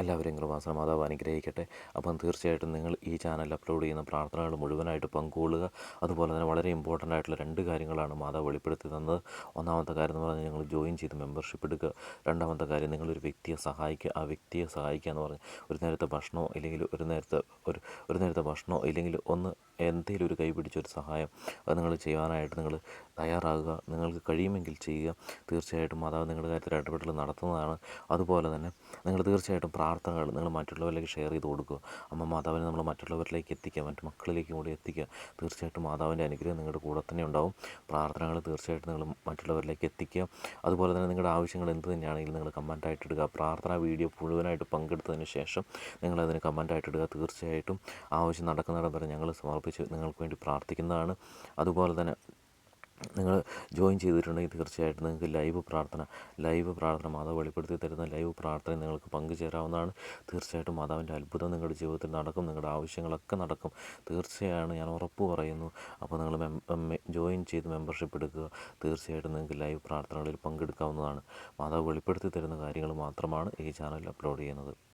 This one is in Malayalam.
എല്ലാവരെയും കൃപാസന മാതാവ് അനുഗ്രഹിക്കട്ടെ. അപ്പം തീർച്ചയായിട്ടും നിങ്ങൾ ഈ ചാനൽ അപ്ലോഡ് ചെയ്യുന്ന പ്രാർത്ഥനകൾ മുഴുവനായിട്ട് പങ്കുകൊള്ളുക. അതുപോലെ തന്നെ വളരെ ഇമ്പോർട്ടൻ്റ് ആയിട്ടുള്ള 2 കാര്യങ്ങളാണ് മാതാവ് വെളിപ്പെടുത്തി തന്നത്. ഒന്നാമത്തെ കാര്യം എന്ന് പറഞ്ഞാൽ നിങ്ങൾ ജോയിൻ ചെയ്ത് മെമ്പർഷിപ്പ് എടുക്കുക. രണ്ടാമത്തെ കാര്യം നിങ്ങളൊരു വ്യക്തിയെ സഹായിക്കുക. ആ വ്യക്തിയെ സഹായിക്കുക എന്ന് പറഞ്ഞാൽ ഒരു നേരത്തെ ഭക്ഷണമോ ഇല്ലെങ്കിൽ ഒരു നേരത്തെ ഭക്ഷണമോ ഇല്ലെങ്കിൽ എന്തെങ്കിലും ഒരു കൈ പിടിച്ചൊരു സഹായം അത് നിങ്ങൾ ചെയ്യാനായിട്ട് നിങ്ങൾ തയ്യാറാകുക. നിങ്ങൾക്ക് കഴിയുമെങ്കിൽ ചെയ്യുക. തീർച്ചയായിട്ടും മാതാവ് നിങ്ങളുടെ കാര്യത്തിൽ ഇടപെടൽ നടത്തുന്നതാണ്. അതുപോലെ തന്നെ നിങ്ങൾ തീർച്ചയായിട്ടും പ്രാർത്ഥനകൾ നിങ്ങൾ മറ്റുള്ളവരിലേക്ക് ഷെയർ ചെയ്ത് കൊടുക്കുക. അമ്മ മാതാവിനെ നമ്മൾ മറ്റുള്ളവരിലേക്ക് എത്തിക്കുക, മറ്റു മക്കളിലേക്കും കൂടി എത്തിക്കുക. തീർച്ചയായിട്ടും മാതാവിൻ്റെ അനുഗ്രഹം നിങ്ങളുടെ കൂടെ തന്നെ ഉണ്ടാവും. പ്രാർത്ഥനകൾ തീർച്ചയായിട്ടും നിങ്ങൾ മറ്റുള്ളവരിലേക്ക് എത്തിക്കുക. അതുപോലെ തന്നെ നിങ്ങളുടെ ആവശ്യങ്ങൾ എന്ത് തന്നെയാണെങ്കിലും നിങ്ങൾ കമൻറ്റായിട്ട് ഇടുക. പ്രാർത്ഥന വീഡിയോ മുഴുവനായിട്ട് പങ്കെടുത്തതിന് ശേഷം നിങ്ങളതിന് കമൻറ്റായിട്ട് ഇടുക. തീർച്ചയായിട്ടും ആവശ്യം നടക്കുന്നിടം വരെ ഞങ്ങൾ സമർപ്പിച്ച് നിങ്ങൾക്ക് വേണ്ടി പ്രാർത്ഥിക്കുന്നതാണ്. അതുപോലെ തന്നെ നിങ്ങൾ ജോയിൻ ചെയ്തിട്ടുണ്ടെങ്കിൽ തീർച്ചയായിട്ടും നിങ്ങൾക്ക് ലൈവ് പ്രാർത്ഥന മാതാവ് വെളിപ്പെടുത്തി തരുന്ന ലൈവ് പ്രാർത്ഥന നിങ്ങൾക്ക് പങ്കുചേരാവുന്നതാണ്. തീർച്ചയായിട്ടും മാതാവിൻ്റെ അത്ഭുതം നിങ്ങളുടെ ജീവിതത്തിൽ നടക്കും. നിങ്ങളുടെ ആവശ്യങ്ങളൊക്കെ നടക്കും. തീർച്ചയാണ്, ഞാൻ ഉറപ്പ് പറയുന്നു. അപ്പോൾ നിങ്ങൾ ജോയിൻ ചെയ്ത് മെമ്പർഷിപ്പ് എടുക്കുക. തീർച്ചയായിട്ടും നിങ്ങൾക്ക് ലൈവ് പ്രാർത്ഥനകളിൽ പങ്കെടുക്കാവുന്നതാണ്. മാതാവ് വെളിപ്പെടുത്തി തരുന്ന കാര്യങ്ങൾ മാത്രമാണ് ഈ ചാനലിൽ അപ്ലോഡ് ചെയ്യുന്നത്.